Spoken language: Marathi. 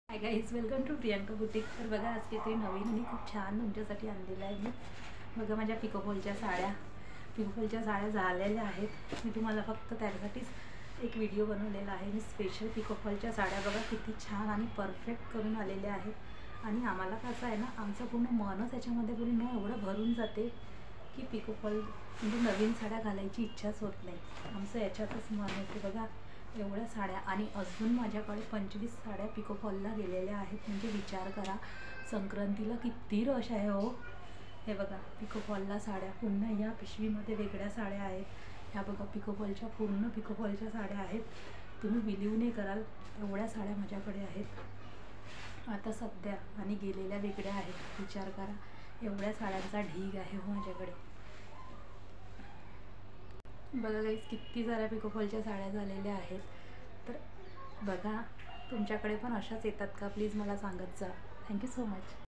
High guys, welcome to Priyanka boutique. तर बघा, आज काहीतरी नवीन आणि खूप छान तुमच्यासाठी आणलेलं आहे मी। बघा, माझ्या पिकोफॉलच्या साड्या झालेल्या आहेत। मी तुम्हाला फक्त त्यासाठीच एक व्हिडिओ बनवलेला आहे। मी स्पेशल पिकोफॉलच्या साड्या बघा किती छान आणि परफेक्ट करून आलेल्या आहेत। आणि आम्हाला कसं आहे ना, आमचं पूर्ण मनच याच्यामध्ये पूर्ण एवढं भरून जाते की पिकोफॉल म्हणजे नवीन साड्या घालायची इच्छाच होत नाही। आमचं याच्यातच मन होते। बघा एवढ्या साड्या, आणि अजून माझ्याकडे 25 साड्या पिकोफॉलला गेलेल्या आहेत। म्हणजे विचार करा, संक्रांतीला किती रश आहे हो। हे बघा, पिकोफॉलला साड्या पुन्हा या पिशवीमध्ये वेगळ्या साड्या आहेत। ह्या बघा पूर्ण पिकोफॉलच्या साड्या आहेत। तुम्ही बिलीव्ह नाही कराल, एवढ्या साड्या माझ्याकडे आहेत आता सध्या, आणि गेलेल्या वेगळ्या आहेत। विचार करा, एवढ्या साड्यांचा ढीग आहे हो माझ्याकडे। बघा गाईस, किती साऱ्या पिकोफॉलच्या साड्या झालेल्या आहेत। तर बघा, तुमच्याकडे पण अशाच येतात का? प्लीज मला सांगत जा। Thank you so much.